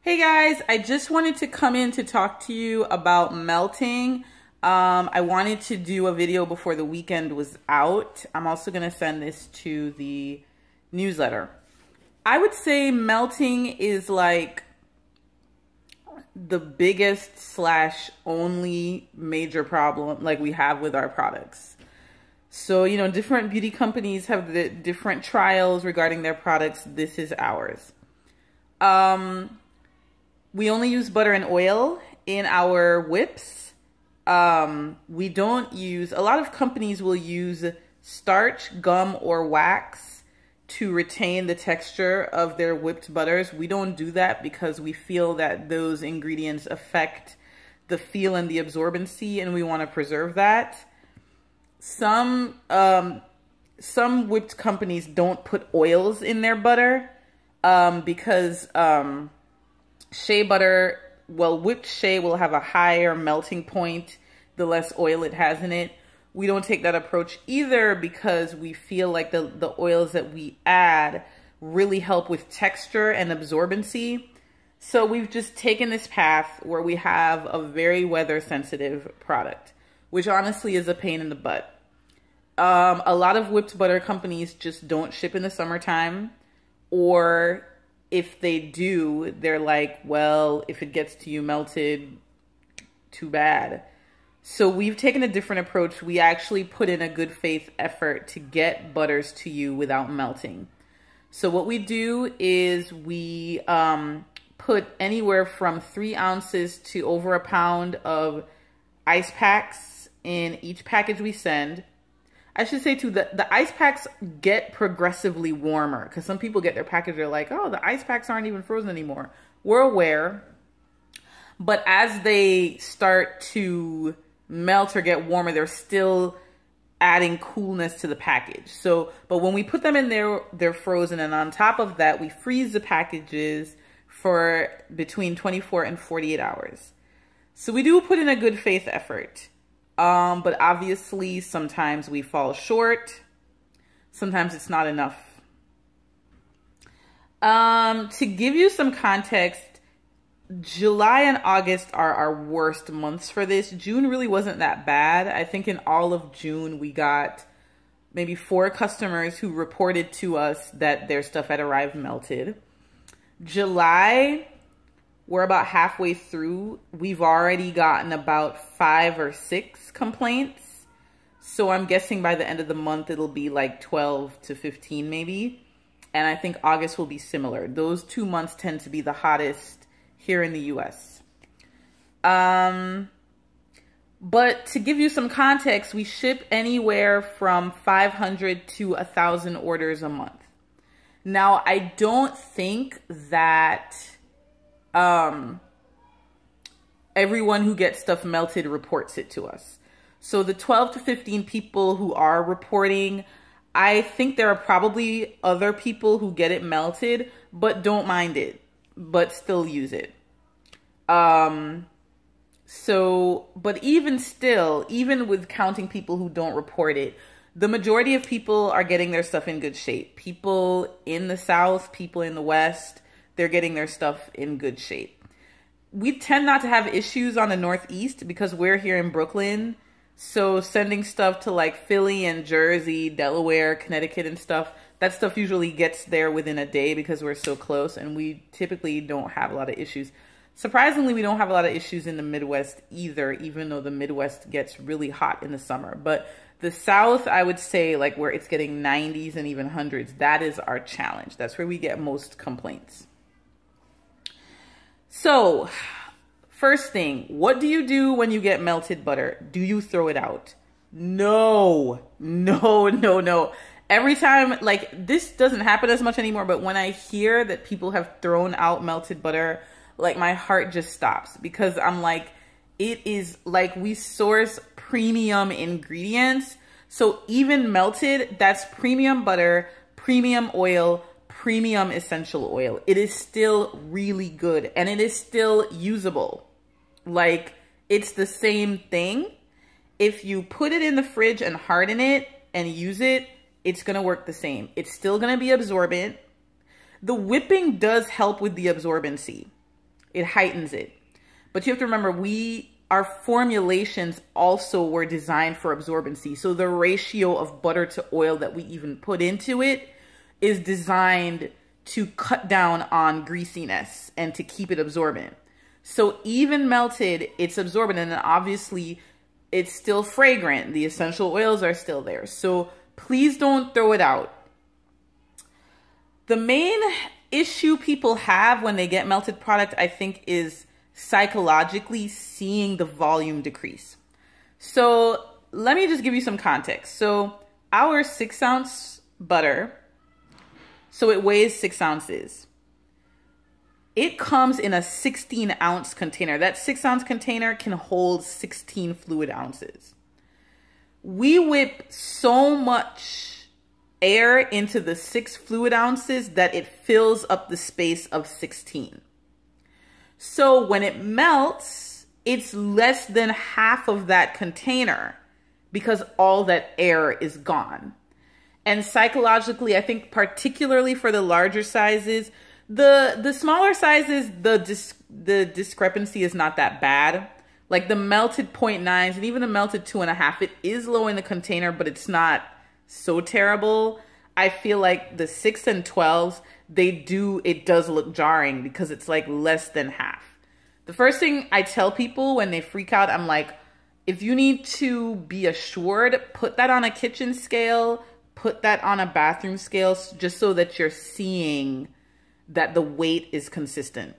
Hey guys, I just wanted to come in to talk to you about melting. I wanted to do a video before the weekend was out. I'm also going to send this to the newsletter. I would say melting is like the biggest slash only major problem like we have with our products. So, different beauty companies have the different trials regarding their products. This is ours. We only use butter and oil in our whips. We don't use, a lot of companies will use starch, gum, or wax to retain the texture of their whipped butters. We don't do that because we feel that those ingredients affect the feel and the absorbency, and we want to preserve that. Some whipped companies don't put oils in their butter because shea butter, whipped shea will have a higher melting point the less oil it has in it. We don't take that approach either because we feel like the oils that we add really help with texture and absorbency. So we've just taken this path where we have a very weather sensitive product, which honestly is a pain in the butt. A lot of whipped butter companies just don't ship in the summertime, or if they do, they're like, well, if it gets to you melted, too bad. So we've taken a different approach. We actually put in a good faith effort to get butters to you without melting. So what we do is we put anywhere from 3 ounces to over a pound of ice packs in each package we send. I should say too, the ice packs get progressively warmer because some people get their package, they're like, oh, the ice packs aren't even frozen anymore. We're aware, but as they start to melt or get warmer, they're still adding coolness to the package. So, but when we put them in there, they're frozen, and on top of that, we freeze the packages for between 24 and 48 hours. So we do put in a good faith effort. But obviously sometimes we fall short. Sometimes it's not enough. To give you some context, July and August are our worst months for this. June really wasn't that bad. I think in all of June, we got maybe 4 customers who reported to us that their stuff had arrived melted. July, we're about halfway through. We've already gotten about 5 or 6 complaints. So I'm guessing by the end of the month, it'll be like 12 to 15 maybe. And I think August will be similar. Those 2 months tend to be the hottest here in the US. But to give you some context, we ship anywhere from 500 to 1,000 orders a month. Now, I don't think that everyone who gets stuff melted reports it to us. So the 12 to 15 people who are reporting, I think there are probably other people who get it melted, but don't mind it, but still use it. But even still, even with counting people who don't report it, the majority of people are getting their stuff in good shape. People in the South, people in the West, they're getting their stuff in good shape. We tend not to have issues on the Northeast because we're here in Brooklyn. So sending stuff to like Philly and Jersey, Delaware, Connecticut and stuff, that stuff usually gets there within a day because we're so close, and we typically don't have a lot of issues. Surprisingly, we don't have a lot of issues in the Midwest either, even though the Midwest gets really hot in the summer. But the South, I would say, like where it's getting 90s and even 100s, that is our challenge. That's where we get most complaints. So, first thing, what do you do when you get melted butter? Do you throw it out? No, no, no, no. Every time, like, this doesn't happen as much anymore, but when I hear that people have thrown out melted butter, like, my heart just stops because I'm like, it is like we source premium ingredients. So even melted, that's premium butter, premium oil, premium essential oil. It is still really good and it is still usable. Like, it's the same thing. If you put it in the fridge and harden it and use it, it's going to work the same. It's still going to be absorbent. The whipping does help with the absorbency. It heightens it. But you have to remember, our formulations also were designed for absorbency. So the ratio of butter to oil that we even put into it is designed to cut down on greasiness and to keep it absorbent. So even melted, it's absorbent, and then obviously it's still fragrant. The essential oils are still there. So please don't throw it out. The main issue people have when they get melted product, I think, is psychologically seeing the volume decrease. So let me just give you some context. So our 6-ounce butter, so it weighs 6 ounces. It comes in a 16-ounce container. That 6-ounce container can hold 16 fluid ounces. We whip so much air into the 6 fluid ounces that it fills up the space of 16. So when it melts, it's less than half of that container because all that air is gone. And psychologically, I think particularly for the larger sizes, the smaller sizes, the discrepancy is not that bad. Like the melted 0.9s and even the melted 2.5, it is low in the container, but it's not so terrible. I feel like the 6 and 12s, it does look jarring because it's like less than half. The first thing I tell people when they freak out, I'm like, if you need to be assured, put that on a kitchen scale, put that on a bathroom scale, just so that you're seeing that the weight is consistent.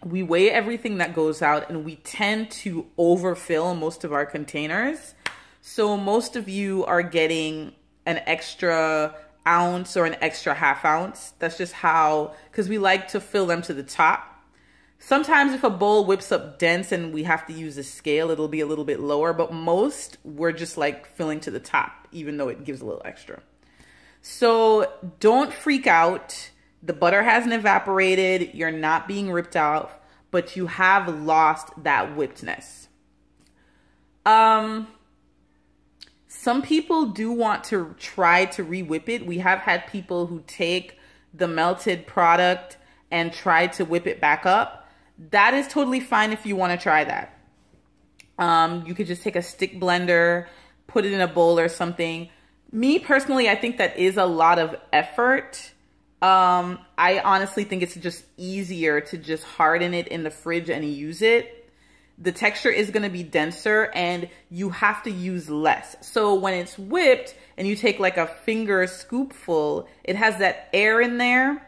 We weigh everything that goes out, and we tend to overfill most of our containers. So most of you are getting an extra ounce or an extra ½ ounce. That's just how, because we like to fill them to the top. Sometimes if a bowl whips up dense and we have to use a scale, it'll be a little bit lower, but most we're just like filling to the top, even though it gives a little extra. So don't freak out. The butter hasn't evaporated. You're not being ripped off, but you have lost that whippedness. Some people do want to try to re-whip it. We have had people who take the melted product and try to whip it back up. That is totally fine if you want to try that. You could just take a stick blender, put it in a bowl or something. Me personally, I think that is a lot of effort. I honestly think it's just easier to just harden it in the fridge and use it. The texture is going to be denser and you have to use less. So when it's whipped and you take like a finger scoopful, it has that air in there.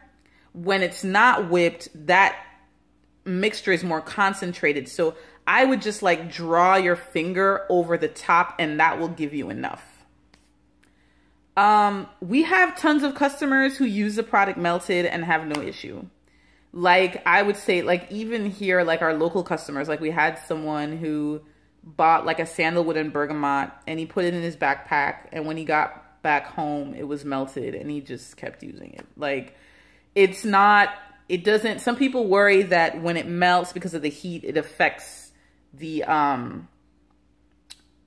When it's not whipped, that mixture is more concentrated. So I would just like draw your finger over the top and that will give you enough. We have tons of customers who use the product melted and have no issue. Like I would say, like even here, like our local customers, like we had someone who bought like a sandalwood and bergamot and he put it in his backpack, and when he got back home, it was melted and he just kept using it. Like it's not, it doesn't, some people worry that when it melts because of the heat, it affects the,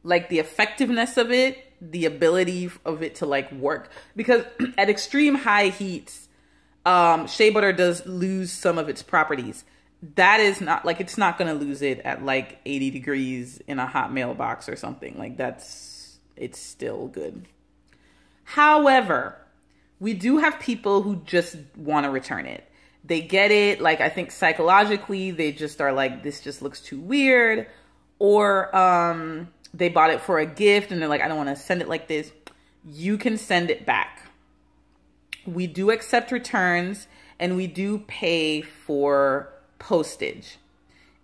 like the effectiveness of it, the ability of it to like work, because at extreme high heats, shea butter does lose some of its properties. That is not like, it's not going to lose it at like 80 degrees in a hot mailbox or something like that's, it's still good. However, we do have people who just want to return it. They get it. Like, I think psychologically, they just are like, this just looks too weird. Or, they bought it for a gift and they're like, I don't want to send it like this. You can send it back. We do accept returns and we do pay for postage.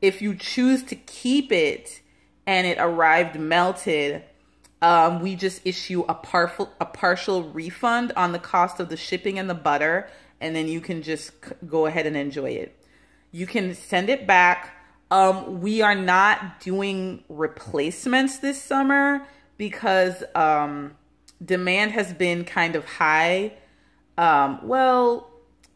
If you choose to keep it and it arrived melted, we just issue a partial refund on the cost of the shipping and the butter, and then you can just go ahead and enjoy it. You can send it back. We are not doing replacements this summer because demand has been kind of high. Well,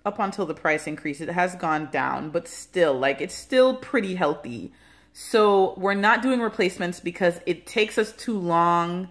up until the price increase, it has gone down, but still, like, it's still pretty healthy. So we're not doing replacements because it takes us too long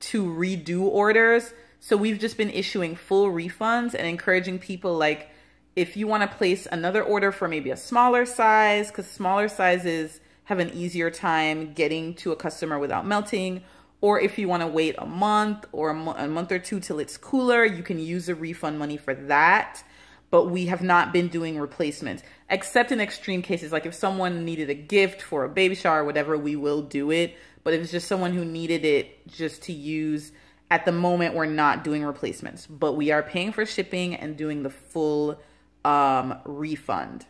to redo orders. So we've just been issuing full refunds and encouraging people, like, If you want to place another order for maybe a smaller size, because smaller sizes have an easier time getting to a customer without melting, or if you want to wait a month or a month or two till it's cooler, you can use the refund money for that. But we have not been doing replacements, except in extreme cases. Like if someone needed a gift for a baby shower or whatever, we will do it. But if it's just someone who needed it just to use, at the moment, we're not doing replacements. But we are paying for shipping and doing the full refund.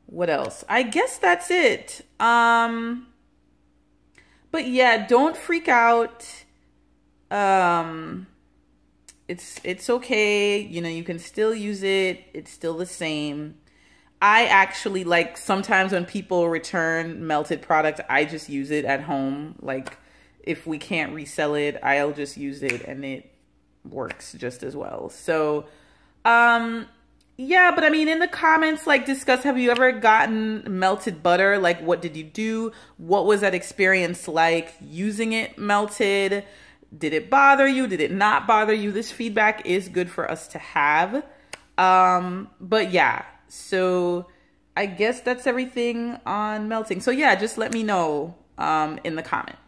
What else? I guess that's it. But yeah, don't freak out. It's okay. You know, you can still use it. It's still the same. I actually, like, sometimes when people return melted product, I just use it at home. Like, if we can't resell it, I'll just use it and it works just as well. So, yeah, but I mean, in the comments, like, discuss, have you ever gotten melted butter? Like, what did you do? What was that experience like using it melted? Did it bother you? Did it not bother you? This feedback is good for us to have. But yeah, so I guess that's everything on melting. So yeah, just let me know in the comments.